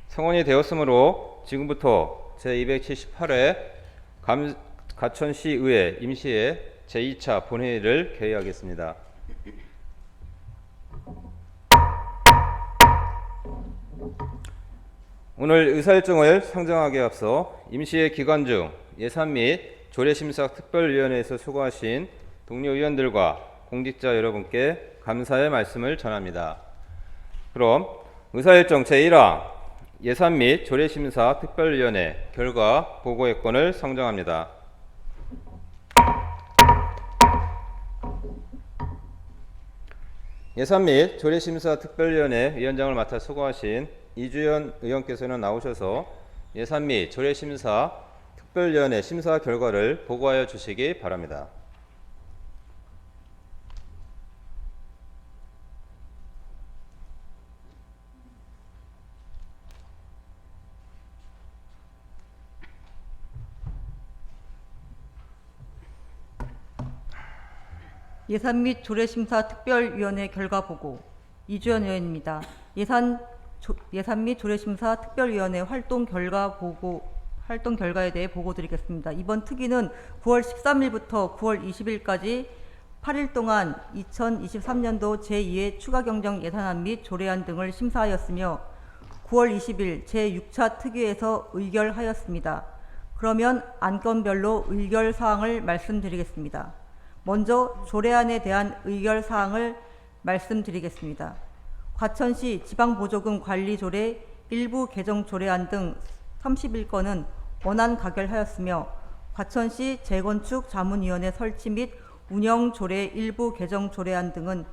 성원이 되었으므로 지금부터 제278회 가천시의회 임시회 제2차 본회의를 개의하겠습니다. 오늘 의사일정을 상정하기에 앞서 임시회 기간 중 예산 및 조례심사 특별위원회에서 수고하신 동료 의원들과 공직자 여러분께 감사의 말씀을 전합니다. 그럼 의사일정 제1항 예산 및 조례심사 특별위원회 결과 보고의 건을 상정합니다. 예산 및 조례심사 특별위원회 위원장을 맡아 수고하신 이주연 의원께서는 나오셔서 예산 및 조례심사 특별위원회 심사 결과를 보고하여 주시기 바랍니다. 예산 및 조례심사 특별위원회 결과 보고 이주연 의원입니다. 예산 및 조례심사 특별위원회 활동 결과에 대해 보고 드리겠습니다. 이번 특위는 9월 13일부터 9월 20일까지 8일 동안 2023년도 제2회 추가경정 예산안 및 조례안 등을 심사하였으며 9월 20일 제6차 특위에서 의결하였습니다. 그러면 안건별로 의결사항을 말씀드리겠습니다. 먼저 조례안에 대한 의결사항을 말씀드리겠습니다. 과천시 지방보조금 관리조례 일부 개정 조례안 등 31건은 원안 가결하였으며 과천시 재건축 자문위원회 설치 및 운영조례 일부 개정 조례안 등은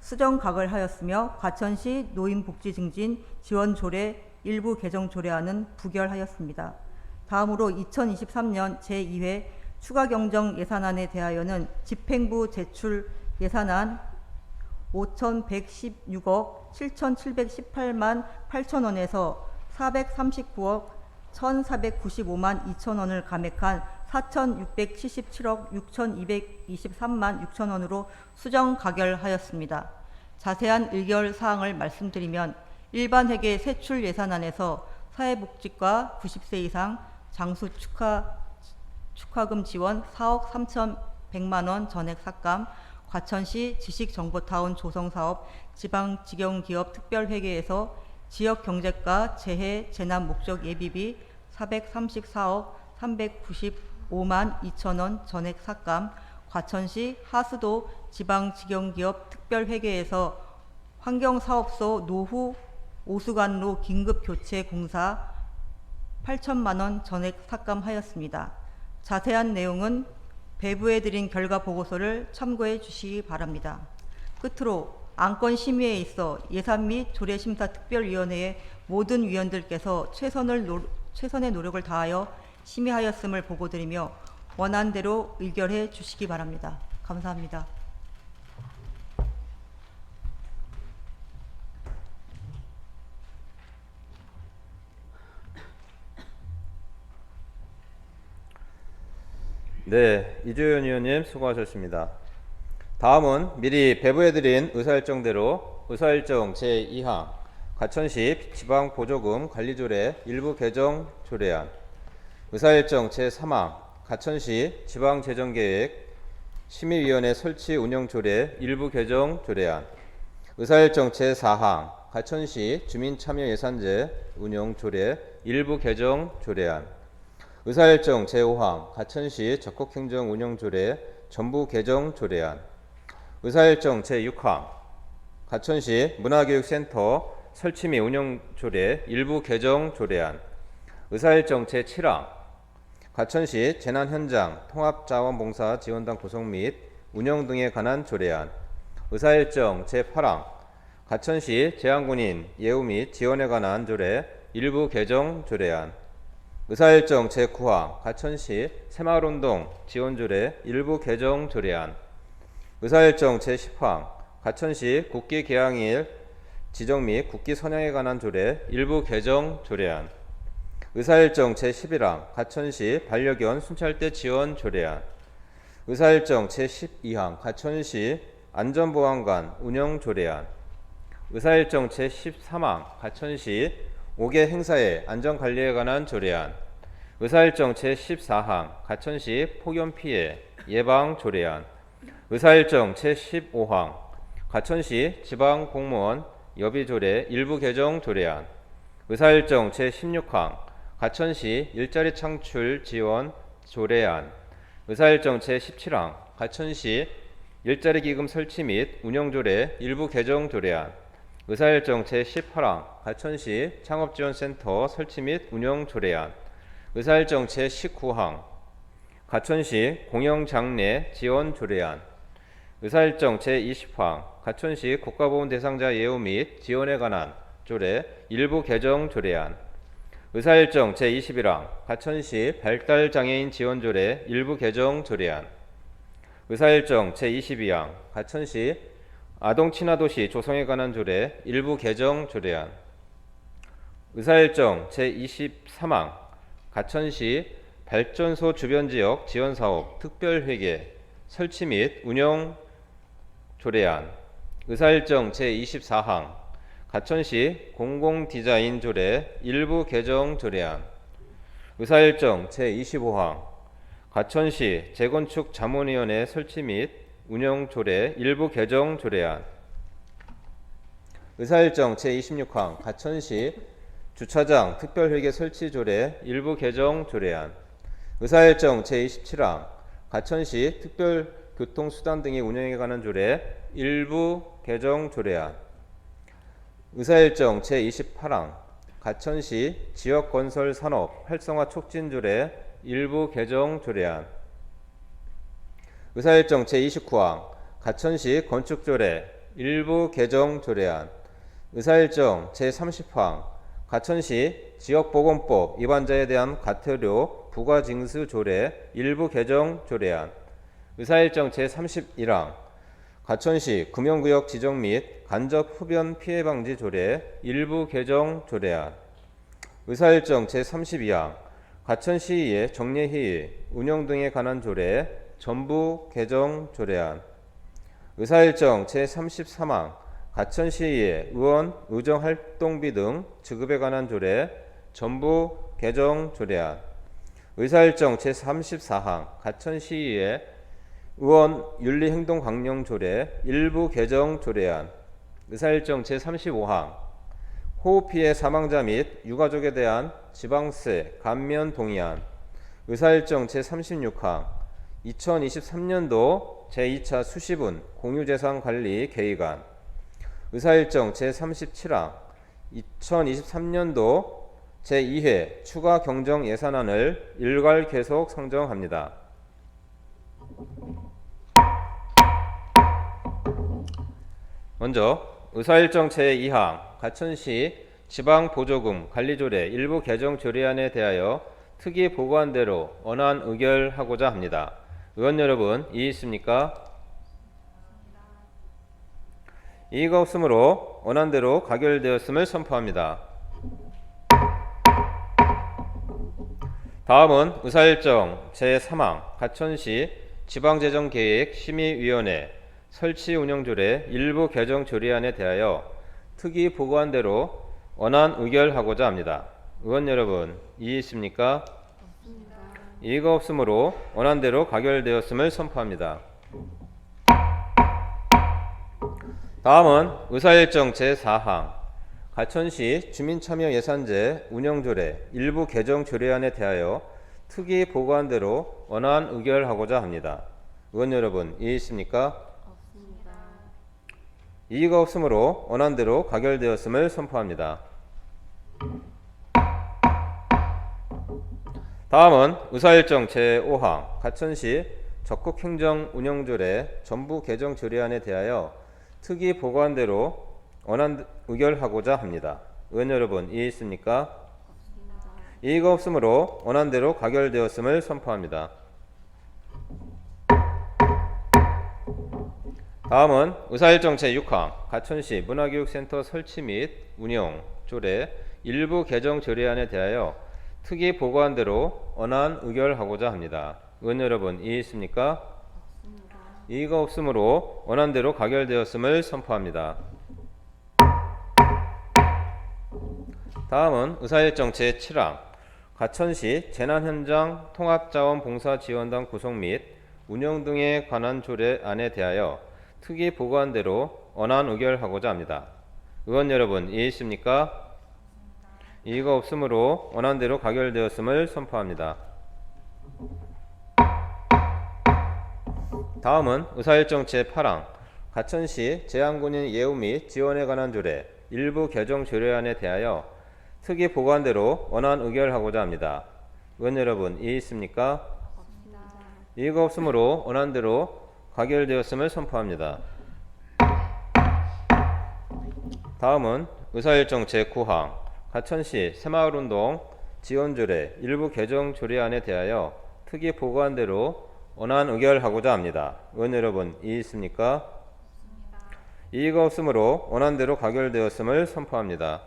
수정 가결하였으며 과천시 노인복지 증진 지원조례 일부 개정 조례안은 부결하였습니다. 다음으로 2023년 제2회 추가경정 예산안에 대하여는 집행부 제출 예산안 5,116억 7,718만 8천원에서 439억 1,495만 2천원을 감액한 4,677억 6,223만 6천원으로 수정 가결하였습니다. 자세한 의결사항을 말씀드리면 일반회계 세출 예산안에서 사회복지과 90세 이상 장수 축하금 지원 4억 3,100만원 전액 삭감, 과천시 지식정보타운 조성사업 지방직영기업 특별회계에서 지역경제과 재해 재난 목적 예비비 434억 395만 2천원 전액 삭감, 과천시 하수도 지방직영기업 특별회계에서 환경사업소 노후 오수관로 긴급교체 공사 8천만원 전액 삭감하였습니다. 자세한 내용은 배부해드린 결과 보고서를 참고해 주시기 바랍니다. 끝으로 안건 심의에 있어 예산 및 조례심사 특별위원회의 모든 위원들께서 최선의 노력을 다하여 심의하였음을 보고드리며 원안대로 의결해 주시기 바랍니다. 감사합니다. 네, 이주연 의원님 수고하셨습니다. 다음은 미리 배부해드린 의사일정대로 의사일정 제2항 과천시 지방보조금 관리조례 일부 개정 조례안, 의사일정 제3항 과천시 지방재정계획 심의위원회 설치 운영조례 일부 개정 조례안, 의사일정 제4항 과천시 주민참여예산제 운영조례 일부 개정 조례안, 의사일정 제5항 과천시 적극행정운영조례 전부 개정 조례안, 의사일정 제6항 과천시 문화교육센터 설치 및 운영조례 일부 개정 조례안, 의사일정 제7항 과천시 재난현장 통합자원봉사 지원단 구성 및 운영 등에 관한 조례안, 의사일정 제8항 과천시 재향군인 예우 및 지원에 관한 조례 일부 개정 조례안, 의사일정 제9항 과천시 새마을운동 지원조례 일부 개정 조례안, 의사일정 제10항 과천시 국기개항일 지정 및 국기 선양에 관한 조례 일부 개정 조례안, 의사일정 제11항 과천시 반려견 순찰대 지원 조례안, 의사일정 제12항 과천시 안전보안관 운영 조례안, 의사일정 제13항 가천시 5개 행사의 안전관리에 관한 조례안, 의사일정 제14항 가천시 폭염 피해 예방 조례안, 의사일정 제15항 가천시 지방공무원 여비조례 일부 개정 조례안, 의사일정 제16항 가천시 일자리 창출 지원 조례안, 의사일정 제17항 가천시 일자리 기금 설치 및 운영 조례 일부 개정 조례안, 의사일정 제18항 가천시 창업지원센터 설치 및 운영 조례안, 의사일정 제19항 가천시 공영장례 지원 조례안, 의사일정 제20항 가천시 국가보훈 대상자 예우 및 지원에 관한 조례 일부 개정 조례안, 의사일정 제21항 가천시 발달장애인 지원 조례 일부 개정 조례안, 의사일정 제22항 가천시 아동친화도시 조성에 관한 조례 일부 개정 조례안, 의사일정 제23항 가천시 발전소 주변지역 지원사업 특별회계 설치 및 운영 조례안, 의사일정 제24항 가천시 공공디자인 조례 일부 개정 조례안, 의사일정 제25항 가천시 재건축 자문위원회 설치 및 운영 조례 일부 개정 조례안, 의사일정 제26항 가천시 주차장 특별회계 설치 조례 일부 개정 조례안, 의사일정 제27항 가천시 특별교통수단 등의 운영에 관한 조례 일부 개정 조례안, 의사일정 제28항 가천시 지역건설 산업 활성화 촉진 조례 일부 개정 조례안, 의사일정 제29항 가천시 건축조례 일부 개정 조례안, 의사일정 제30항 가천시 지역보건법 위반자에 대한 과태료 부과징수 조례 일부 개정 조례안, 의사일정 제31항 가천시 금연구역 지정 및 간접 흡연 피해 방지 조례 일부 개정 조례안, 의사일정 제32항 가천시의회 정례회의 운영 등에 관한 조례 전부 개정 조례안, 의사일정 제33항 가천시의회 의원 의정활동비 등 지급에 관한 조례 전부 개정 조례안, 의사일정 제34항 가천시의회 의원 윤리행동강령 조례 일부 개정 조례안, 의사일정 제35항 호흡피해 사망자 및 유가족에 대한 지방세 감면 동의안, 의사일정 제36항 2023년도 제2차 수시분 공유재산관리 계획안, 의사일정 제37항 2023년도 제2회 추가 경정 예산안을 일괄 계속 상정합니다. 먼저 의사일정 제2항 가천시 지방보조금 관리조례 일부 개정 조례안에 대하여 특위 보고한 대로 원안 의결하고자 합니다. 의원 여러분, 이의 있습니까? 이의가 없으므로 원안대로 가결되었음을 선포합니다. 다음은 의사일정 제3항 가천시 지방재정계획 심의위원회 설치 운영조례 일부 개정 조례안에 대하여 특위 보고한 대로 원안 의결하고자 합니다. 의원 여러분, 이의 있습니까? 없습니다. 이의가 없으므로 원안대로 가결되었음을 선포합니다. 다음은 의사일정 제4항 가천시 주민참여예산제 운영조례 일부 개정 조례안에 대하여 특위 보고한 대로 원안 의결하고자 합니다. 의원 여러분, 이의 있습니까? 없습니다. 이의가 없으므로 원안대로 가결되었음을 선포합니다. 다음은 의사일정 제5항 가천시 적극행정운영조례 전부 개정 조례안에 대하여 특위 보고한 대로 원안 의결하고자 합니다. 의원 여러분, 이의 있습니까? 없습니다. 이의가 없으므로 원안대로 가결되었음을 선포합니다. 다음은 의사일정 제6항 가천시 문화교육센터 설치 및 운영 조례 일부 개정 조례안에 대하여 특위 보고한 대로 원안 의결하고자 합니다. 의원 여러분, 이의 있습니까? 없습니다. 이의가 없으므로 원안대로 가결되었음을 선포합니다. 다음은 의사일정 제7항 가천시 재난현장 통합자원봉사지원단 구성 및 운영 등에 관한 조례안에 대하여 특위 보고한대로 원안 의결하고자 합니다. 의원 여러분 이해 있습니까? 이의가 없으므로 원안대로 가결되었음을 선포합니다. 다음은 의사일정 제8항 가천시 제한군인 예우 및 지원에 관한 조례 일부 개정 조례안에 대하여 특위 보고한대로 원안 의결하고자 합니다. 의원 여러분 이해 있습니까? 이의가 없으므로 원안대로 가결되었음을 선포합니다. 다음은 의사일정 제9항 가천시 새마을운동 지원조례 일부 개정 조례안에 대하여 특위 보고한대로 원안 의결하고자 합니다. 의원 여러분 이해 있습니까? 이의가 없으므로 원안대로 가결되었음을 선포합니다.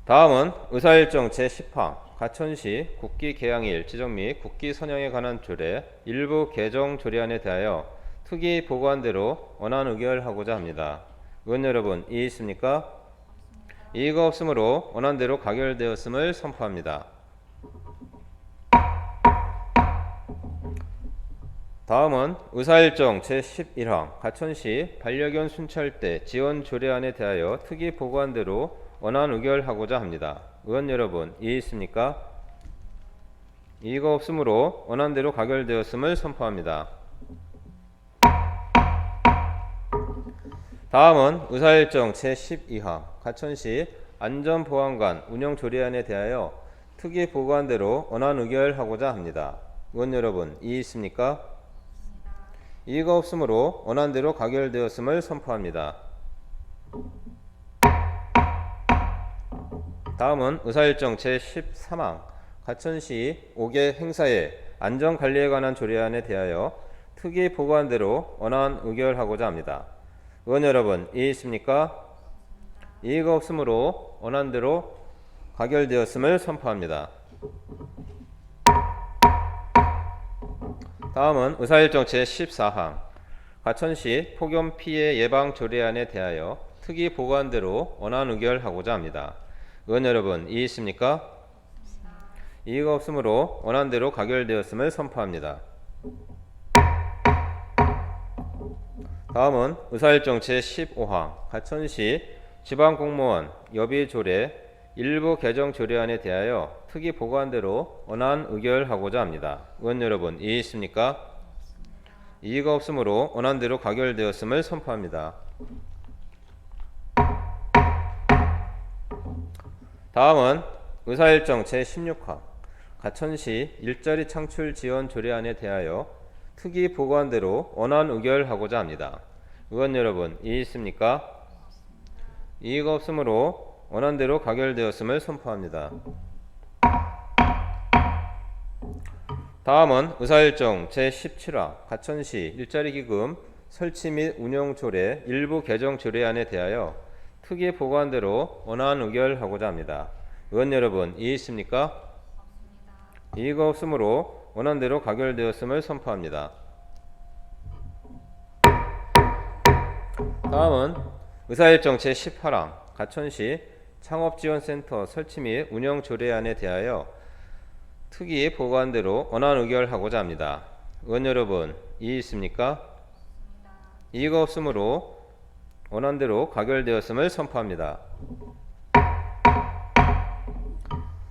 다음은 의사일정 제10항 가천시 국기 개항일 지정 및 국기 선양에 관한 조례 일부 개정 조례안에 대하여 특위 보고한대로 원안 의결하고자 합니다. 의원 여러분 이해 있습니까? 이의가 없으므로 원안대로 가결되었음을 선포합니다. 다음은 의사일정 제11항 가천시 반려견 순찰대 지원 조례안에 대하여 특위 보고한대로 원안 의결하고자 합니다. 의원 여러분 이해 있습니까? 이의가 없으므로 원안대로 가결되었음을 선포합니다. 다음은 의사일정 제12항 가천시 안전보안관 운영조례안에 대하여 특위 보고한대로 원안 의결하고자 합니다. 의원 여러분 이해 있습니까? 이의가 없으므로 원안대로 가결되었음을 선포합니다. 다음은 의사일정 제13항 가천시 5개 행사의 안전관리에 관한 조례안에 대하여 특위 보고한대로 원안 의결하고자 합니다. 의원 여러분 이해 있습니까? 이의가 없으므로 원안대로 가결되었음을 선포합니다. 다음은 의사일정 제14항 가천시 폭염 피해 예방 조례안에 대하여 특위 보고한대로 원안 의결하고자 합니다. 의원 여러분 이해 있습니까? 이의가 없으므로 원안대로 가결되었음을 선포합니다. 다음은 의사일정 제15항 가천시 지방공무원 여비조례 일부 개정 조례안에 대하여 특위 보고한대로 원안 의결하고자 합니다. 의원 여러분 이해 있습니까? 이의가 없으므로 원안대로 가결되었음을 선포합니다. 다음은 의사일정 제16항 가천시 일자리 창출 지원 조례안에 대하여 특위 보고한대로 원안 의결하고자 합니다. 의원 여러분 이해 있습니까? 이의가 없으므로 원안대로 가결되었음을 선포합니다. 다음은 의사일정 제17항 가천시 일자리기금 설치 및 운영 조례 일부 개정 조례안에 대하여 특위 보고한대로 원안 의결하고자 합니다. 의원 여러분 이해 있습니까? 이의가 없으므로 원안대로 가결되었음을 선포합니다. 다음은 의사일정 제18항 가천시 창업지원센터 설치 및 운영 조례안에 대하여 특위 보고한대로 원안 의결하고자 합니다. 의원 여러분 이해 있습니까? 이의가 없으므로 원안대로 가결되었음을 선포합니다.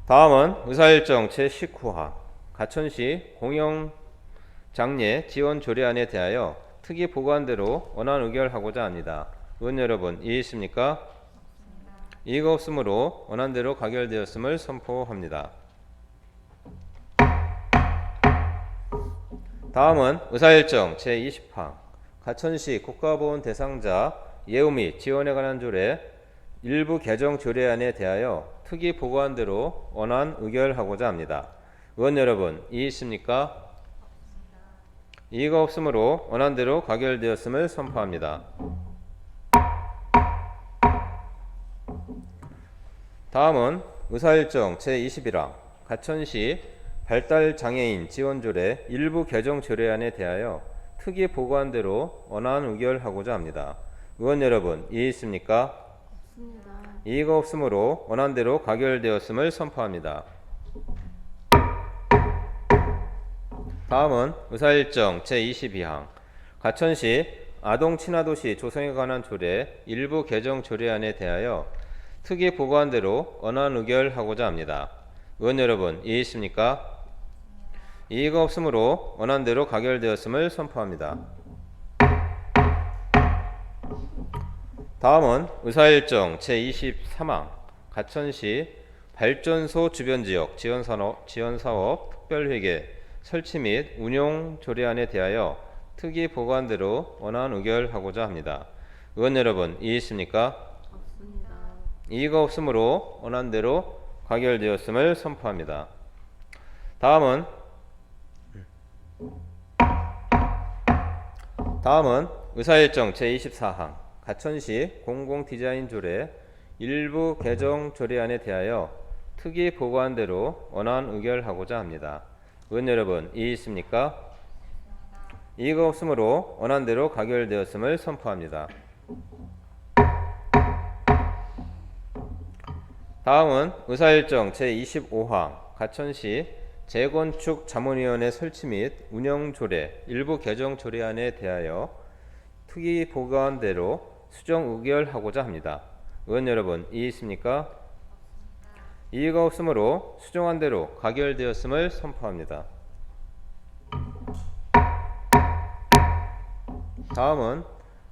다음은 의사일정 제19항 가천시 공영장례 지원 조례안에 대하여 특위 보고한대로 원안 의결하고자 합니다. 의원 여러분 이해 있습니까? 이의가 없으므로 원안대로 가결되었음을 선포합니다. 다음은 의사일정 제20항 가천시 국가보훈 대상자 예우 및 지원에 관한 조례 일부 개정 조례안에 대하여 특위 보고한대로 원안 의결하고자 합니다. 의원 여러분 이해 있습니까? 이의가 없으므로 원안대로 가결되었음을 선포합니다. 다음은 의사일정 제21항 가천시 발달장애인 지원조례 일부 개정 조례안에 대하여 특위 보고한대로 원안 의결하고자 합니다. 의원 여러분, 이의 있습니까? 없습니다. 이의가 없으므로 원안대로 가결되었음을 선포합니다. 다음은 의사일정 제22항 가천시 아동친화도시 조성에 관한 조례 일부 개정 조례안에 대하여 특위 보고한 대로 원안 의결하고자 합니다. 의원 여러분, 이의 있습니까? 이의가 없으므로 원안대로 가결되었음을 선포합니다. 다음은 의사일정 제23항 가천시 발전소 주변지역 지원사업 특별회계 설치 및 운용 조례안에 대하여 특위 보고한 대로 원안 의결하고자 합니다. 의원 여러분, 이의 있습니까? 없습니다. 이의가 없으므로 원안대로 가결되었음을 선포합니다. 다음은 의사일정 제24항 가천시 공공디자인 조례 일부 개정 조례안에 대하여 특위 보고한 대로 원안 의결하고자 합니다. 의원 여러분, 이의 있습니까? 이의가 없으므로 원안대로 가결되었음을 선포합니다. 다음은 의사일정 제25항 가천시 재건축 자문위원회 설치 및 운영 조례 일부 개정 조례안에 대하여 특위 보고한 대로 수정 의결하고자 합니다. 의원 여러분, 이의 있습니까? 이의가 없으므로 수정한 대로 가결되었음을 선포합니다. 다음은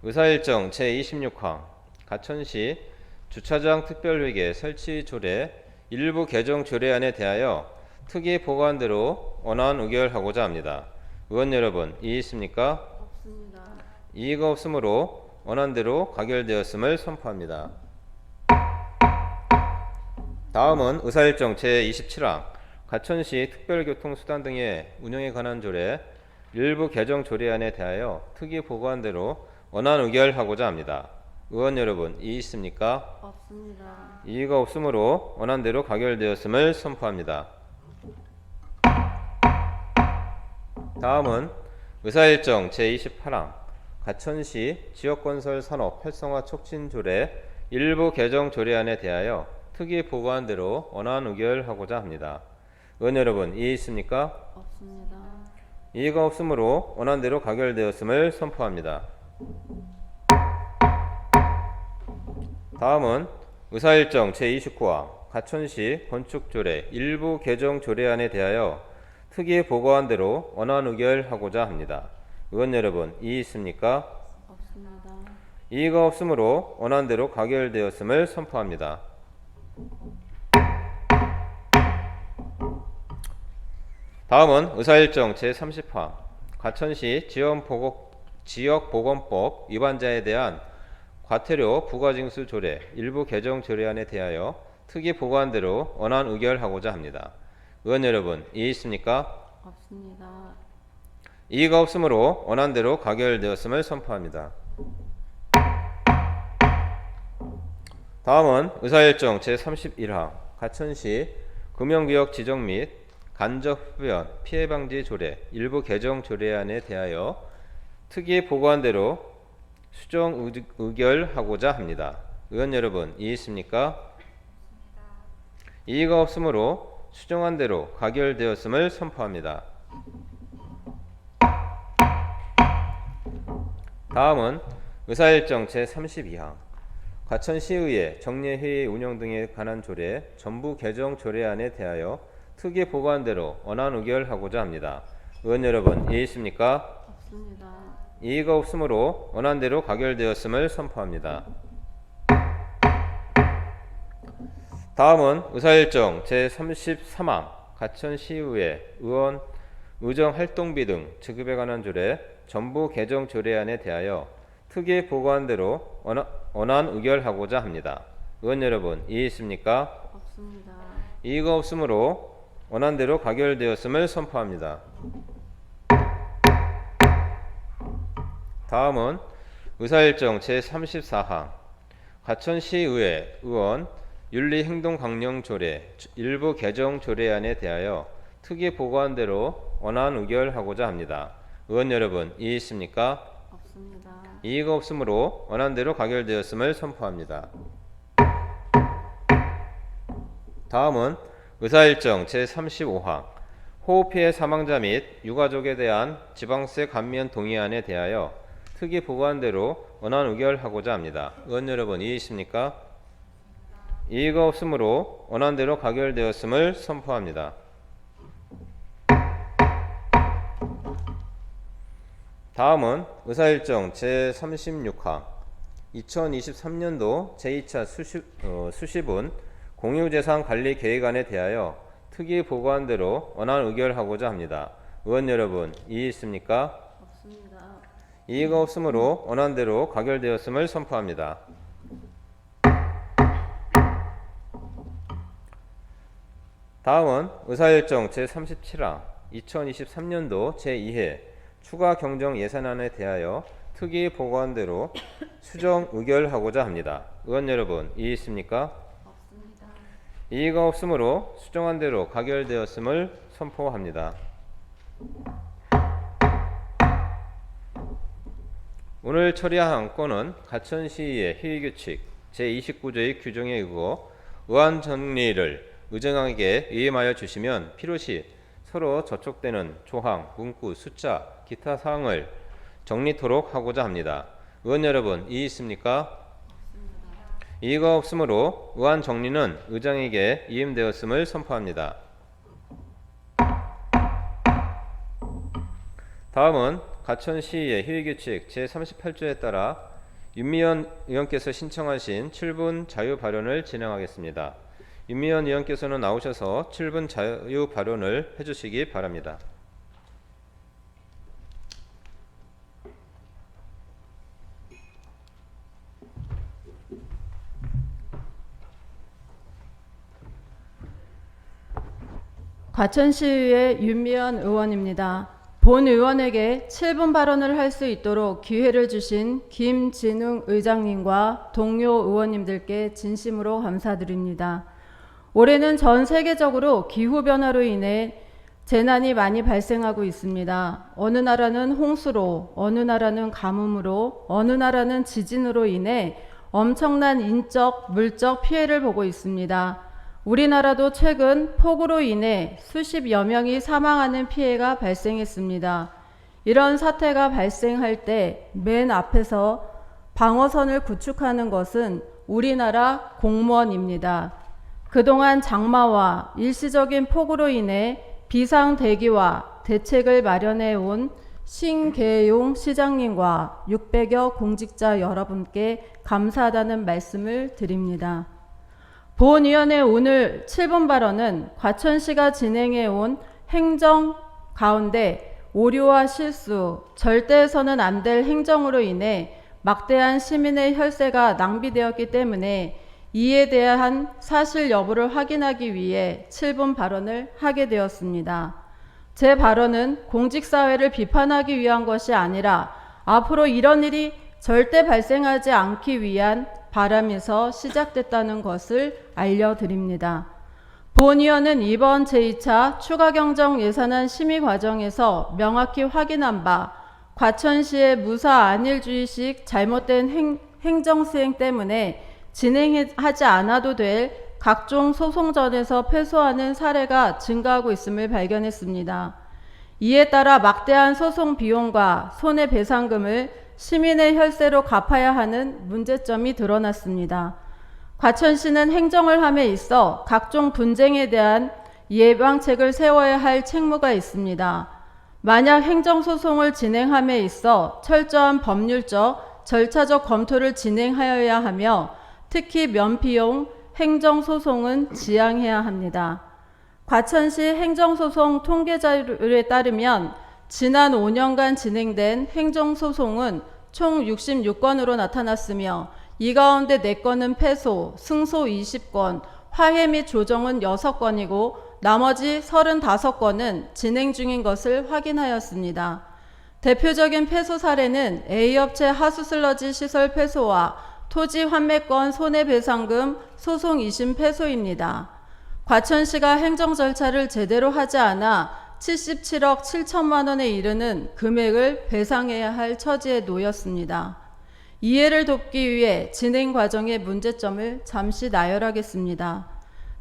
의사일정 제26항 가천시 주차장 특별회계 설치 조례 일부 개정 조례안에 대하여 특위 보고한 대로 원안 의결하고자 합니다. 의원 여러분, 이의 있습니까? 없습니다. 이의가 없으므로 원안대로 가결되었음을 선포합니다. 다음은 의사일정 제27항 가천시 특별교통수단 등의 운영에 관한 조례 일부 개정 조례안에 대하여 특위 보고한 대로 원안 의결하고자 합니다. 의원 여러분, 이의 있습니까? 없습니다. 이의가 없으므로 원안대로 가결되었음을 선포합니다. 다음은 의사일정 제28항 가천시 지역건설 산업 활성화 촉진 조례 일부 개정 조례안에 대하여 특위 보고한 대로 원안 의결하고자 합니다. 의원 여러분, 이의 있습니까? 없습니다. 이의가 없으므로 원안대로 가결되었음을 선포합니다. 다음은 의사일정 제29항 가천시 건축조례 일부 개정 조례안에 대하여 특위 보고한 대로 원안 의결하고자 합니다. 의원 여러분, 이의 있습니까? 없습니다. 이의가 없으므로 원안대로 가결되었음을 선포합니다. 다음은 의사일정 제30항 가천시 지역보건법 위반자에 대한 과태료 부과징수 조례 일부 개정 조례안에 대하여 특위 보고한 대로 원안 의결하고자 합니다. 의원 여러분, 이의 있습니까? 없습니다. 이의가 없으므로 원안대로 가결되었음을 선포합니다. 다음은 의사일정 제31항 가천시 금연구역 지정 및 간접흡연 피해방지 조례 일부 개정 조례안에 대하여 특위 보고한 대로 수정 의결하고자 합니다. 의원 여러분, 이의 있습니까? 이의가 없으므로 수정한 대로 가결되었음을 선포합니다. 다음은 의사일정 제32항 가천시의회 정례회의 운영 등에 관한 조례 전부 개정 조례안에 대하여 특위 보고한 대로 원안 의결하고자 합니다. 의원 여러분, 이의 있습니까? 없습니다. 이의가 없으므로 원안대로 가결되었음을 선포합니다. 다음은 의사일정 제33항 가천시의회 의원 의정활동비 등 지급에 관한 조례 전부 개정 조례안에 대하여 특위 보고한 대로 원안 의결하고자 합니다. 의원 여러분, 이의 있습니까? 없습니다. 이의가 없으므로 원안대로 가결되었음을 선포합니다. 다음은 의사일정 제34항 가천시의회 의원 윤리행동강령조례 일부 개정 조례안에 대하여 특위 보고한 대로 원안 의결하고자 합니다. 의원 여러분, 이의 있습니까? 없습니다. 이의가 없으므로 원안대로 가결되었음을 선포합니다. 다음은 의사일정 제35항 호흡피해 사망자 및 유가족에 대한 지방세 감면 동의안에 대하여 특위 보고한대로 원안 의결하고자 합니다. 의원 여러분 이의이십니까? 이의가 없으므로 원안대로 가결되었음을 선포합니다. 다음은 의사일정 제36항 2023년도 제2차 수시분 공유재산관리계획안에 대하여 특위 보고한대로 원안 의결하고자 합니다. 의원 여러분 이의 있습니까? 없습니다. 이의가 없으므로 원안대로 가결되었음을 선포합니다. 다음은 의사일정 제37항 2023년도 제2회 추가 경정 예산안에 대하여 특위 보고한대로 수정 의결하고자 합니다. 의원 여러분 이의 있습니까? 없습니다. 이의가 없으므로 수정한 대로 가결되었음을 선포합니다. 오늘 처리한 건은 가천시의 희위규칙 제29조의 규정에 의거 의안 정리를 의정에게 위임하여 주시면 필요시 서로 저촉되는 조항, 문구, 숫자, 기타 사항을 정리토록 하고자 합니다. 의원 여러분 이의 있습니까? 이의가 없으므로 의안 정리는 의장에게 위임되었음을 선포합니다. 다음은 가천시의 희위규칙 제38조에 따라 윤미현 의원께서 신청하신 7분 자유 발언을 진행하겠습니다. 윤미현 의원께서는 나오셔서 7분 자유 발언을 해주시기 바랍니다. 과천시의회 윤미연 의원입니다. 본 의원에게 7분 발언을 할 수 있도록 기회를 주신 김진웅 의장님과 동료 의원님들께 진심으로 감사드립니다. 올해는 전 세계적으로 기후변화로 인해 재난이 많이 발생하고 있습니다. 어느 나라는 홍수로, 어느 나라는 가뭄으로, 어느 나라는 지진으로 인해 엄청난 인적, 물적 피해를 보고 있습니다. 우리나라도 최근 폭우로 인해 수십여 명이 사망하는 피해가 발생했습니다. 이런 사태가 발생할 때 맨 앞에서 방어선을 구축하는 것은 우리나라 공무원입니다. 그동안 장마와 일시적인 폭우로 인해 비상대기와 대책을 마련해 온 신계용 시장님과 600여 공직자 여러분께 감사하다는 말씀을 드립니다. 본위원회 오늘 7분 발언은 과천시가 진행해 온 행정 가운데 오류와 실수, 절대 해서는 안 될 행정으로 인해 막대한 시민의 혈세가 낭비되었기 때문에 이에 대한 사실 여부를 확인하기 위해 7분 발언을 하게 되었습니다. 제 발언은 공직사회를 비판하기 위한 것이 아니라 앞으로 이런 일이 절대 발생하지 않기 위한 바람에서 시작됐다는 것을 알려드립니다. 본위원은 이번 제2차 추가경정 예산안 심의 과정에서 명확히 확인한 바 과천시의 무사 안일주의식 잘못된 행정수행 때문에 진행하지 않아도 될 각종 소송전에서 패소하는 사례가 증가하고 있음을 발견했습니다. 이에 따라 막대한 소송 비용과 손해배상금을 시민의 혈세로 갚아야 하는 문제점이 드러났습니다. 과천시는 행정을 함에 있어 각종 분쟁에 대한 예방책을 세워야 할 책무가 있습니다. 만약 행정소송을 진행함에 있어 철저한 법률적, 절차적 검토를 진행하여야 하며 특히 면피용 행정소송은 지양해야 합니다. 과천시 행정소송 통계자료에 따르면 지난 5년간 진행된 행정소송은 총 66건으로 나타났으며 이 가운데 4건은 패소, 승소 20건, 화해 및 조정은 6건이고 나머지 35건은 진행 중인 것을 확인하였습니다. 대표적인 패소 사례는 A업체 하수슬러지 시설 패소와 토지 환매권 손해배상금 소송 2심 패소입니다. 과천시가 행정 절차를 제대로 하지 않아 77억 7천만 원에 이르는 금액을 배상해야 할 처지에 놓였습니다. 이해를 돕기 위해 진행 과정의 문제점을 잠시 나열하겠습니다.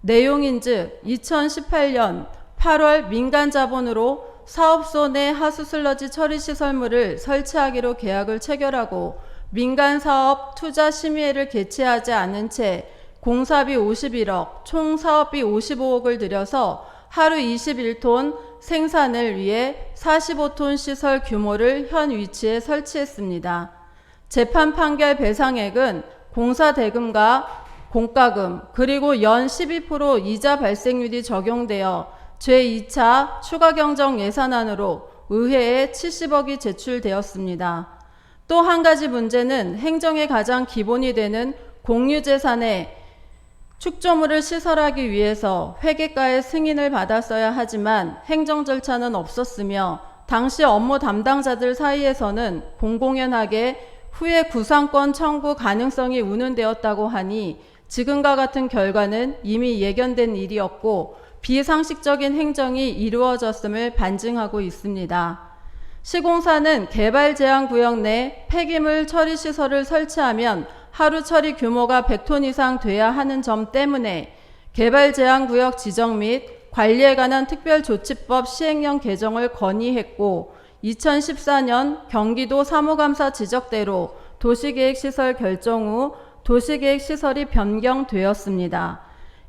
내용인즉 2018년 8월 민간 자본으로 사업소 내 하수슬러지 처리 시설물을 설치하기로 계약을 체결하고 민간 사업 투자 심의회를 개최하지 않은 채 공사비 51억, 총 사업비 55억을 들여서 하루 21톤 생산을 위해 45톤 시설 규모를 현 위치에 설치했습니다. 재판 판결 배상액은 공사 대금과 공과금 그리고 연 12% 이자 발생률이 적용되어 제2차 추가 경정 예산안으로 의회에 70억이 제출되었습니다. 또 한 가지 문제는 행정의 가장 기본이 되는 공유재산의 축조물을 시설하기 위해서 회계가의 승인을 받았어야 하지만 행정 절차는 없었으며 당시 업무 담당자들 사이에서는 공공연하게 후에 구상권 청구 가능성이 운운되었다고 하니 지금과 같은 결과는 이미 예견된 일이었고 비상식적인 행정이 이루어졌음을 반증하고 있습니다. 시공사는 개발제한구역 내 폐기물 처리 시설을 설치하면 하루 처리 규모가 100톤 이상 돼야 하는 점 때문에 개발제한구역 지정 및 관리에 관한 특별조치법 시행령 개정을 건의했고 2014년 경기도 사무감사 지적대로 도시계획시설 결정 후 도시계획시설이 변경되었습니다.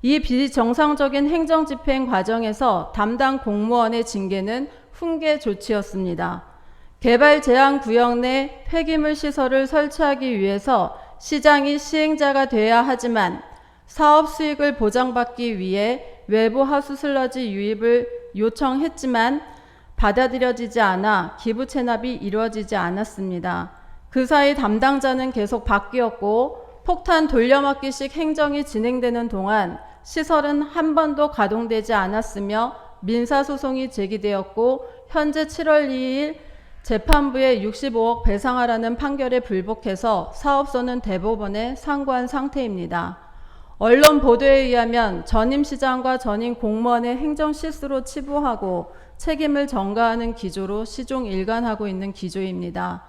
이 비정상적인 행정집행 과정에서 담당 공무원의 징계는 훈계 조치였습니다. 개발제한구역 내 폐기물 시설을 설치하기 위해서 시장이 시행자가 돼야 하지만 사업 수익을 보장받기 위해 외부 하수슬러지 유입을 요청했지만 받아들여지지 않아 기부 체납이 이루어지지 않았습니다. 그 사이 담당자는 계속 바뀌었고 폭탄 돌려막기식 행정이 진행되는 동안 시설은 한 번도 가동되지 않았으며 민사소송이 제기되었고 현재 7월 2일 재판부의 65억 배상하라는 판결에 불복해서 사업소는 대법원에 상고한 상태입니다. 언론 보도에 의하면 전임 시장과 전임 공무원의 행정 실수로 치부하고 책임을 전가하는 기조로 시종 일관하고 있는 기조입니다.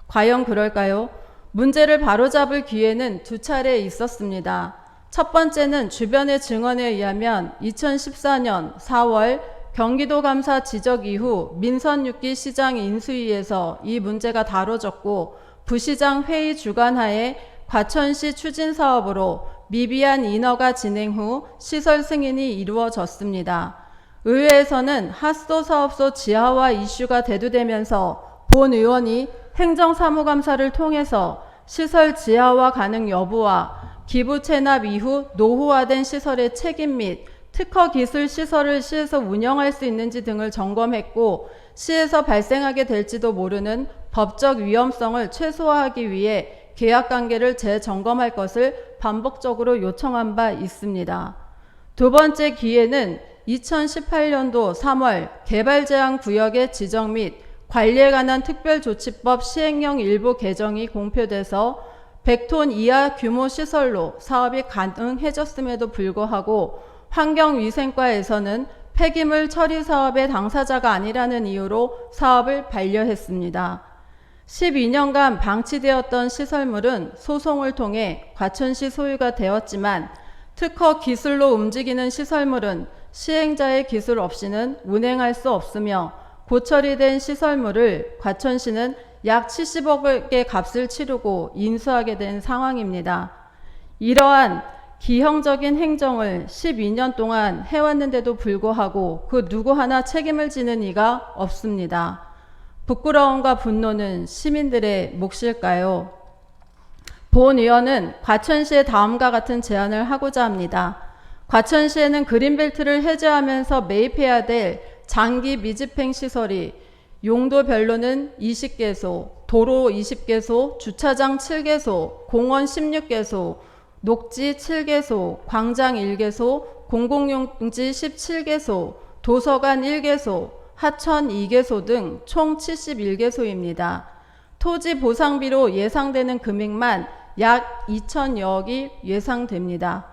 과연 그럴까요? 문제를 바로잡을 기회는 두 차례 있었습니다. 첫 번째는 주변의 증언에 의하면 2014년 4월 경기도감사 지적 이후 민선 6기 시장 인수위에서 이 문제가 다뤄졌고 부시장 회의 주관하에 과천시 추진사업으로 미비한 인허가 진행 후 시설 승인이 이루어졌습니다. 의회에서는 하수도 사업소 지하화 이슈가 대두되면서 본 의원이 행정사무감사를 통해서 시설 지하화 가능 여부와 기부 체납 이후 노후화된 시설의 책임 및 특허 기술 시설을 시에서 운영할 수 있는지 등을 점검했고 시에서 발생하게 될지도 모르는 법적 위험성을 최소화하기 위해 계약관계를 재점검할 것을 반복적으로 요청한 바 있습니다. 두 번째 기회는 2018년도 3월 개발제한구역의 지정 및 관리에 관한 특별조치법 시행령 일부 개정이 공표돼서 100톤 이하 규모 시설로 사업이 가능해졌음에도 불구하고 환경위생과에서는 폐기물 처리 사업의 당사자가 아니라는 이유로 사업을 반려했습니다. 12년간 방치되었던 시설물은 소송을 통해 과천시 소유가 되었지만 특허 기술로 움직이는 시설물은 시행자의 기술 없이는 운행할 수 없으며 고처리된 시설물을 과천시는 약 70억의 값을 치르고 인수하게 된 상황입니다. 이러한 기형적인 행정을 12년 동안 해왔는데도 불구하고 그 누구 하나 책임을 지는 이가 없습니다. 부끄러움과 분노는 시민들의 몫일까요? 본 의원은 과천시에 다음과 같은 제안을 하고자 합니다. 과천시에는 그린벨트를 해제하면서 매입해야 될 장기 미집행 시설이 용도별로는 20개소, 도로 20개소, 주차장 7개소, 공원 16개소, 녹지 7개소, 광장 1개소, 공공용지 17개소, 도서관 1개소, 하천 2개소 등 총 71개소입니다. 토지 보상비로 예상되는 금액만 약 2천여억이 예상됩니다.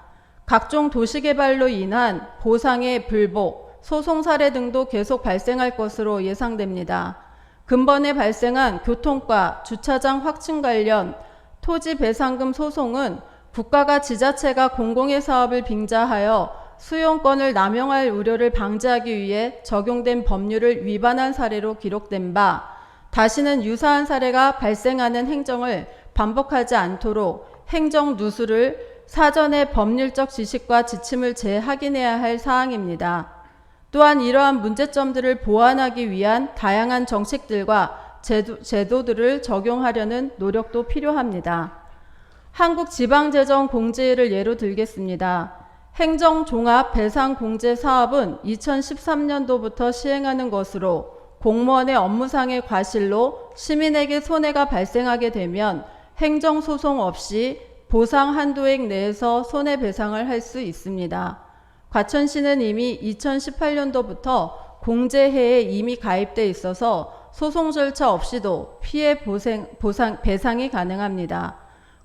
각종 도시개발로 인한 보상의 불복, 소송 사례 등도 계속 발생할 것으로 예상됩니다. 근본에 발생한 교통과 주차장 확충 관련 토지배상금 소송은 국가가 지자체가 공공의 사업을 빙자하여 수용권을 남용할 우려를 방지하기 위해 적용된 법률을 위반한 사례로 기록된 바, 다시는 유사한 사례가 발생하는 행정을 반복하지 않도록 행정 누수를 사전에 법률적 지식과 지침을 재확인해야 할 사항입니다. 또한 이러한 문제점들을 보완하기 위한 다양한 정책들과 제도들을 적용하려는 노력도 필요합니다. 한국지방재정공제를 예로 들겠습니다. 행정종합배상공제 사업은 2013년도부터 시행하는 것으로 공무원의 업무상의 과실로 시민에게 손해가 발생하게 되면 행정소송 없이 보상 한도액 내에서 손해배상을 할 수 있습니다. 과천시는 이미 2018년도부터 공제회에 이미 가입돼 있어서 소송 절차 없이도 피해 배상이 가능합니다.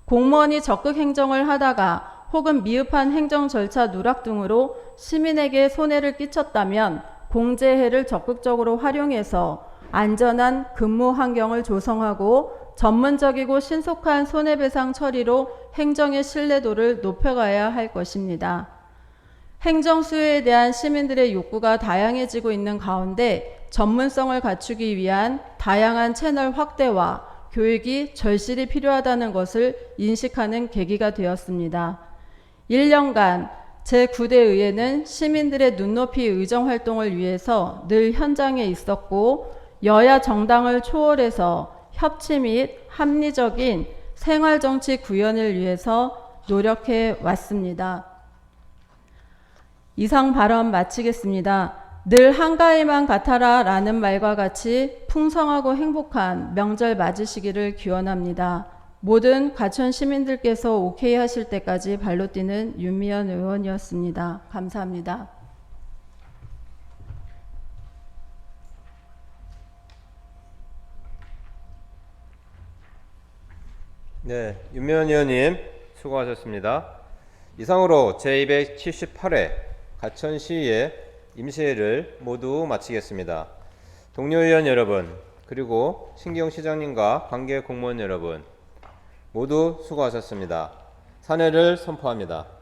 공무원이 적극 행정을 하다가 혹은 미흡한 행정 절차 누락 등으로 시민에게 손해를 끼쳤다면 공제회를 적극적으로 활용해서 안전한 근무 환경을 조성하고 전문적이고 신속한 손해배상 처리로 행정의 신뢰도를 높여가야 할 것입니다. 행정 수요에 대한 시민들의 욕구가 다양해지고 있는 가운데 전문성을 갖추기 위한 다양한 채널 확대와 교육이 절실히 필요하다는 것을 인식하는 계기가 되었습니다. 1년간 제9대 의회는 시민들의 눈높이 의정활동을 위해서 늘 현장에 있었고 여야 정당을 초월해서 협치 및 합리적인 생활정치 구현을 위해서 노력해 왔습니다. 이상 발언 마치겠습니다. 늘 한가위만 같아라 라는 말과 같이 풍성하고 행복한 명절 맞으시기를 기원합니다. 모든 과천 시민들께서 오케이 하실 때까지 발로 뛰는 윤미연 의원이었습니다. 감사합니다. 네, 윤미연 의원님 수고하셨습니다. 이상으로 제278회 과천시의 임시회를 모두 마치겠습니다. 동료 의원 여러분, 그리고 신기용 시장님과 관계 공무원 여러분 모두 수고하셨습니다. 사례를 선포합니다.